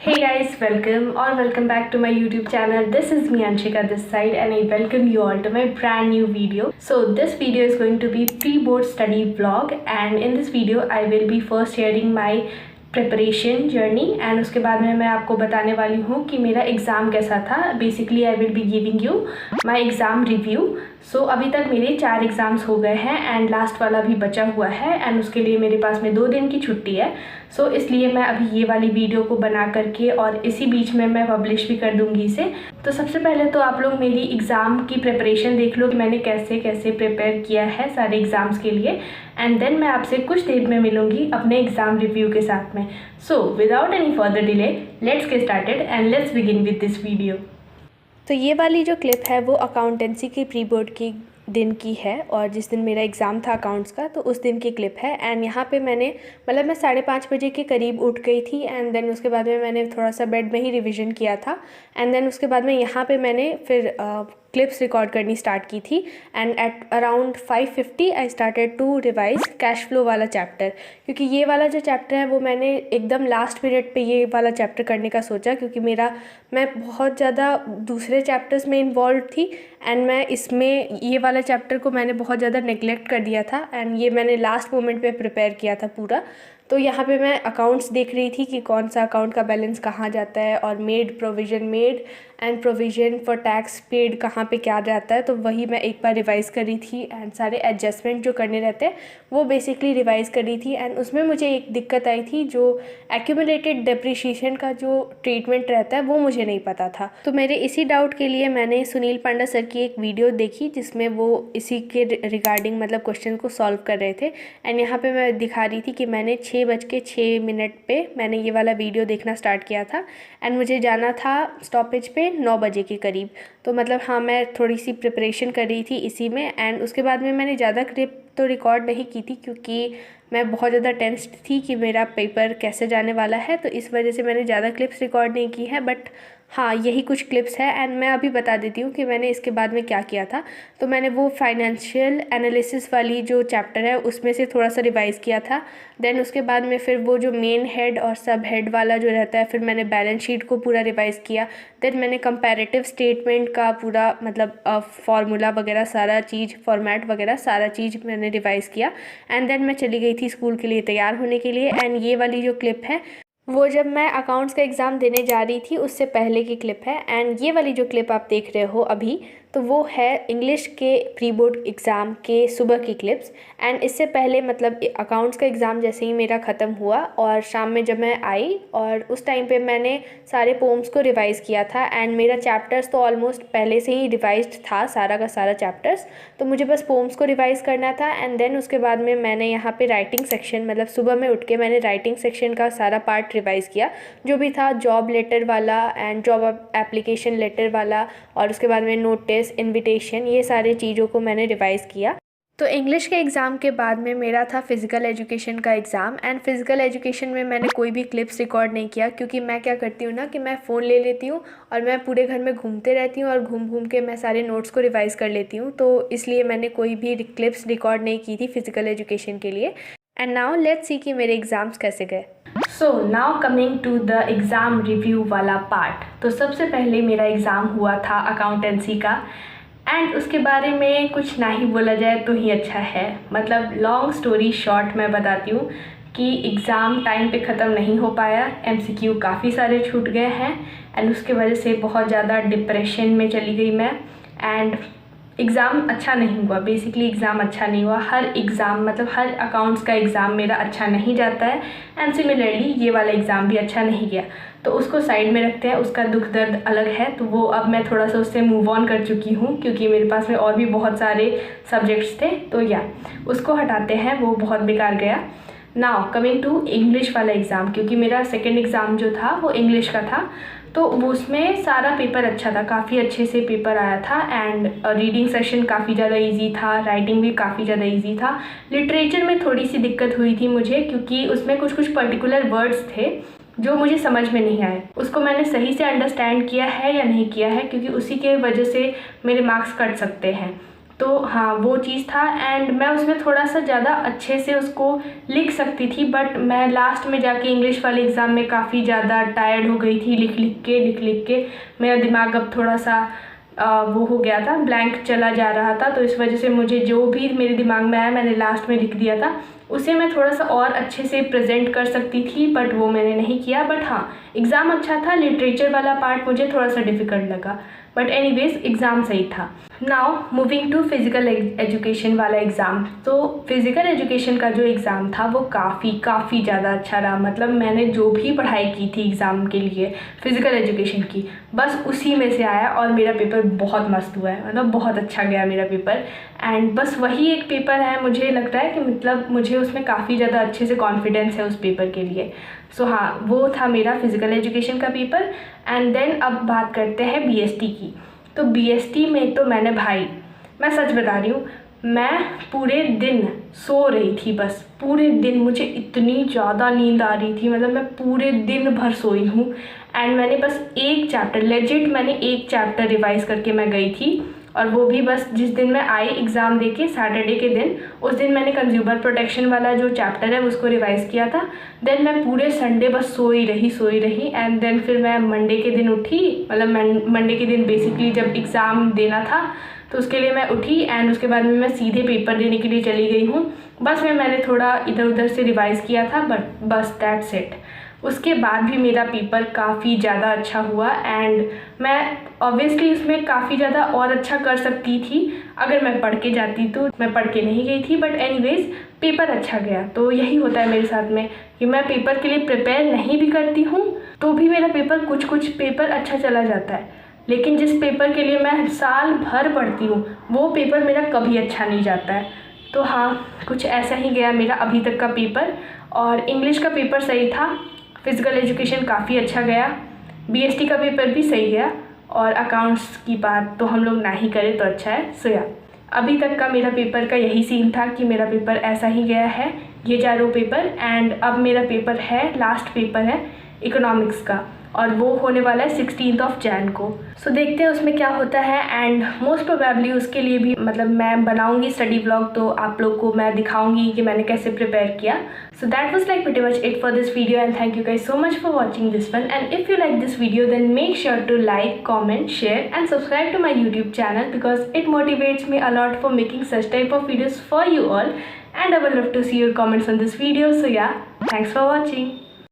Hey guys, welcome back to my YouTube channel. This is me Anshika this side and I welcome you all to my brand new video. So this video is going to be pre-board study vlog and in this video I will be first sharing my preparation journey and उसके बाद में मैं आपको बताने वाली हूँ कि मेरा एग्ज़ाम कैसा था. Basically I will be giving you my exam review. So अभी तक मेरे 4 एग्ज़ाम्स हो गए हैं एंड लास्ट वाला भी बचा हुआ है एंड उसके लिए मेरे पास में 2 दिन की छुट्टी है. सो इसलिए मैं अभी ये वाली वीडियो को बना करके और इसी बीच में मैं पब्लिश भी कर दूँगी इसे. तो सबसे पहले तो आप लोग मेरी एग्ज़ाम की प्रिपरेशन देख लो कि मैंने कैसे कैसे प्रिपेयर किया है सारे एग्ज़ाम्स के लिए एंड देन मैं आपसे कुछ देर में मिलूँगी अपने एग्ज़ाम रिव्यू के साथ में. So without any further delay let's get started and let's begin with this video. तो ये वाली जो क्लिप है वो अकाउंटेंसी की प्री बोर्ड की दिन की है और जिस दिन मेरा एग्ज़ाम था अकाउंट्स का तो उस दिन की क्लिप है. एंड यहाँ पे मैंने मतलब मैं 5:30 बजे के करीब उठ गई थी एंड देन उसके बाद में मैंने थोड़ा सा बेड में ही रिवीजन किया था एंड देन उसके बाद में यहाँ पे मैंने फिर क्लिप्स रिकॉर्ड करनी स्टार्ट की थी and at around 5:50 I started to revise cash flow वाला चैप्टर. क्योंकि ये वाला जो चैप्टर है वो मैंने एकदम लास्ट मिनट पे ये वाला चैप्टर करने का सोचा क्योंकि मैं बहुत ज़्यादा दूसरे चैप्टर्स में इन्वॉल्व थी एंड मैं इसमें ये वाला चैप्टर को मैंने बहुत ज़्यादा नेगलेक्ट कर दिया था एंड ये मैंने लास्ट मोमेंट पे प्रिपेयर किया था पूरा. तो यहाँ पे मैं अकाउंट्स देख रही थी कि कौन सा अकाउंट का बैलेंस कहाँ जाता है और made and provision for tax paid कहाँ पे क्या जाता है. तो वही मैं एक बार रिवाइज़ कर रही थी एंड सारे एडजस्टमेंट जो करने रहते हैं वो बेसिकली रिवाइज़ कर रही थी. एंड उसमें मुझे एक दिक्कत आई थी जो एक्यूमुलेटेड डेप्रिशिएशन का जो ट्रीटमेंट रहता है वो मुझे नहीं पता था. तो मेरे इसी डाउट के लिए मैंने सुनील पांडा सर की एक वीडियो देखी जिसमें वो इसी के रिगार्डिंग मतलब क्वेश्चन को सॉल्व कर रहे थे एंड यहाँ पे मैं दिखा रही थी कि मैंने 6:06 पे मैंने ये वाला वीडियो देखना स्टार्ट किया था एंड मुझे जाना था स्टॉपेज पे 9 बजे के करीब. तो मतलब हाँ मैं थोड़ी सी प्रिपरेशन कर रही थी इसी में एंड उसके बाद में मैंने ज़्यादा क्लिप तो रिकॉर्ड नहीं की थी क्योंकि मैं बहुत ज़्यादा टेंस्ड थी कि मेरा पेपर कैसे जाने वाला है. तो इस वजह से मैंने ज़्यादा क्लिप्स रिकॉर्ड नहीं की है बट हाँ यही कुछ क्लिप्स है एंड मैं अभी बता देती हूँ कि मैंने इसके बाद में क्या किया था. तो मैंने वो फाइनेंशियल एनालिसिस वाली जो चैप्टर है उसमें से थोड़ा सा रिवाइज़ किया था. देन उसके बाद में फिर वो जो मेन हेड और सब हेड वाला जो रहता है फिर मैंने बैलेंस शीट को पूरा रिवाइज़ किया. देन मैंने कंपैरेटिव स्टेटमेंट का पूरा मतलब फार्मूला वगैरह सारा चीज़ फॉर्मेट वगैरह सारा चीज़ मैंने रिवाइज़ किया एंड देन मैं चली गई थी स्कूल के लिए तैयार होने के लिए. एंड ये वाली जो क्लिप है वो जब मैं अकाउंट्स का एग्ज़ाम देने जा रही थी उससे पहले की क्लिप है. एंड ये वाली जो क्लिप आप देख रहे हो अभी तो वो है इंग्लिश के प्री बोर्ड एग्ज़ाम के सुबह की क्लिप्स. एंड इससे पहले मतलब अकाउंट्स का एग्ज़ाम जैसे ही मेरा ख़त्म हुआ और शाम में जब मैं आई और उस टाइम पे मैंने सारे पोम्स को रिवाइज़ किया था एंड मेरा चैप्टर्स तो ऑलमोस्ट पहले से ही रिवाइज्ड था सारा का सारा चैप्टर्स. तो मुझे बस पोम्स को रिवाइज़ करना था एंड देन उसके बाद में मैंने यहाँ पे राइटिंग सेक्शन मतलब सुबह में उठ के मैंने राइटिंग सेक्शन का सारा पार्ट रिवाइज़ किया जो भी था जॉब लेटर वाला एंड जॉब एप्लीकेशन लेटर वाला और उसके बाद में नोटिस इनविटेशन ये सारे चीज़ों को मैंने रिवाइज़ किया. तो इंग्लिश के एग्ज़ाम के बाद में मेरा था फ़िज़िकल एजुकेशन का एग्ज़ाम एंड फ़िज़िकल एजुकेशन में मैंने कोई भी क्लिप्स रिकॉर्ड नहीं किया क्योंकि मैं क्या करती हूँ ना कि मैं फ़ोन ले लेती हूँ और मैं पूरे घर में घूमते रहती हूँ और घूम घूम के मैं सारे नोट्स को रिवाइज़ कर लेती हूँ. तो इसलिए मैंने कोई भी क्लिप्स रिकॉर्ड नहीं की थी फ़िज़िकल एजुकेशन के लिए. एंड नाउ लेट्स सी कि मेरे एग्ज़ाम्स कैसे गए. So now coming to the exam review वाला पार्ट. तो सबसे पहले मेरा एग्ज़ाम हुआ था अकाउंटेंसी का एंड उसके बारे में कुछ ना ही बोला जाए तो ही अच्छा है. मतलब लॉन्ग स्टोरी शॉर्ट मैं बताती हूँ कि एग्ज़ाम टाइम पे ख़त्म नहीं हो पाया. MCQ काफ़ी सारे छूट गए हैं एंड उसके वजह से बहुत ज़्यादा डिप्रेशन में चली गई मैं एंड एग्ज़ाम अच्छा नहीं हुआ. बेसिकली एग्ज़ाम अच्छा नहीं हुआ. हर एग्ज़ाम मतलब हर अकाउंट्स का एग्ज़ाम मेरा अच्छा नहीं जाता है एंड सिमिलरली ये वाला एग्ज़ाम भी अच्छा नहीं गया. तो उसको साइड में रखते हैं, उसका दुख दर्द अलग है. तो वो अब मैं थोड़ा सा उससे मूव ऑन कर चुकी हूँ क्योंकि मेरे पास में और भी बहुत सारे सब्जेक्ट्स थे. तो या उसको हटाते हैं, वो बहुत बेकार गया. नाउ कमिंग टू इंग्लिश वाला एग्ज़ाम क्योंकि मेरा सेकेंड एग्ज़ाम जो था वो इंग्लिश का था. तो वो उसमें सारा पेपर अच्छा था, काफ़ी अच्छे से पेपर आया था एंड रीडिंग सेशन काफ़ी ज़्यादा इजी था, राइटिंग भी काफ़ी ज़्यादा इजी था. लिटरेचर में थोड़ी सी दिक्कत हुई थी मुझे क्योंकि उसमें कुछ पर्टिकुलर वर्ड्स थे जो मुझे समझ में नहीं आए. उसको मैंने सही से अंडरस्टैंड किया है या नहीं किया है क्योंकि उसी के वजह से मेरे मार्क्स कट सकते हैं. तो हाँ वो चीज़ था। एंड मैं उसमें थोड़ा सा ज़्यादा अच्छे से उसको लिख सकती थी, बट मैं लास्ट में जाके इंग्लिश वाले एग्ज़ाम में काफ़ी ज़्यादा टायर्ड हो गई थी लिख लिख के मेरा दिमाग अब थोड़ा सा वो हो गया था, ब्लैंक चला जा रहा था। तो इस वजह से मुझे जो भी मेरे दिमाग में आया मैंने लास्ट में लिख दिया था। उसे मैं थोड़ा सा और अच्छे से प्रेजेंट कर सकती थी, बट वो मैंने नहीं किया। बट हाँ, एग्ज़ाम अच्छा था। लिटरेचर वाला पार्ट मुझे थोड़ा सा डिफ़िकल्ट लगा, बट एनीवेज एग्ज़ाम सही था। Now moving to physical education वाला एग्ज़ाम। तो फिज़िकल एजुकेशन का जो एग्ज़ाम था वो काफ़ी ज़्यादा अच्छा रहा। मतलब मैंने जो भी पढ़ाई की थी एग्ज़ाम के लिए फिज़िकल एजुकेशन की, बस उसी में से आया और मेरा पेपर बहुत मस्त हुआ है। मतलब बहुत अच्छा गया मेरा पेपर। एंड बस वही एक पेपर है, मुझे लगता है कि मतलब मुझे उसमें काफ़ी ज़्यादा अच्छे से कॉन्फिडेंस है उस पेपर के लिए। सो हाँ, वो था मेरा फिज़िकल एजुकेशन का पेपर। एंड देन अब बात करते हैं बीएसटी की। तो बीएसटी में तो मैं सच बता रही हूँ, मैं पूरे दिन सो रही थी। बस पूरे दिन मुझे इतनी ज़्यादा नींद आ रही थी, मतलब मैं पूरे दिन भर सोई हूँ। एंड मैंने बस एक चैप्टर, लेजिट मैंने एक चैप्टर रिवाइज़ करके मैं गई थी, और वो भी बस जिस दिन मैं आई एग्ज़ाम देके सैटरडे के दिन, उस दिन मैंने कंज्यूमर प्रोटेक्शन वाला जो चैप्टर है उसको रिवाइज़ किया था। देन मैं पूरे संडे बस सोई रही। एंड देन फिर मैं मंडे के दिन उठी, मतलब मंडे के दिन बेसिकली जब एग्ज़ाम देना था तो उसके लिए मैं उठी। एंड उसके बाद में मैं सीधे पेपर देने के लिए चली गई हूँ। बस मैंने थोड़ा इधर उधर से रिवाइज़ किया था, बट बस दैट्स इट। उसके बाद भी मेरा पेपर काफ़ी ज़्यादा अच्छा हुआ। एंड मैं ऑब्वियसली उसमें काफ़ी ज़्यादा और अच्छा कर सकती थी अगर मैं पढ़ के जाती, तो मैं पढ़ के नहीं गई थी। बट एनीवेज पेपर अच्छा गया। तो यही होता है मेरे साथ में कि मैं पेपर के लिए प्रिपेयर नहीं भी करती हूँ तो भी मेरा पेपर कुछ पेपर अच्छा चला जाता है। लेकिन जिस पेपर के लिए मैं साल भर पढ़ती हूँ वो पेपर मेरा कभी अच्छा नहीं जाता है। तो हाँ, कुछ ऐसा ही गया मेरा अभी तक का पेपर। और इंग्लिश का पेपर सही था, फिज़िकल एजुकेशन काफ़ी अच्छा गया, बीएसटी का पेपर भी सही गया, और अकाउंट्स की बात तो हम लोग ना ही करें तो अच्छा है। सो या अभी तक का मेरा पेपर का यही सीन था कि मेरा पेपर ऐसा ही गया है, ये चारों पेपर। एंड अब मेरा पेपर है, लास्ट पेपर है इकोनॉमिक्स का, और वो होने वाला है 16 जनवरी को। सो देखते हैं उसमें क्या होता है। एंड मोस्ट प्रोबेबली उसके लिए भी मतलब मैं बनाऊंगी स्टडी ब्लॉग, तो आप लोग को मैं दिखाऊंगी कि मैंने कैसे प्रिपेयर किया। So that was like pretty much it for this video, and thank you guys so much for watching this one. And if you like this video, then make sure to like, comment, share and subscribe to my YouTube channel because it motivates me a lot for making such type of videos for you all. And I would love to see your comments on this video. So yeah, thanks for watching.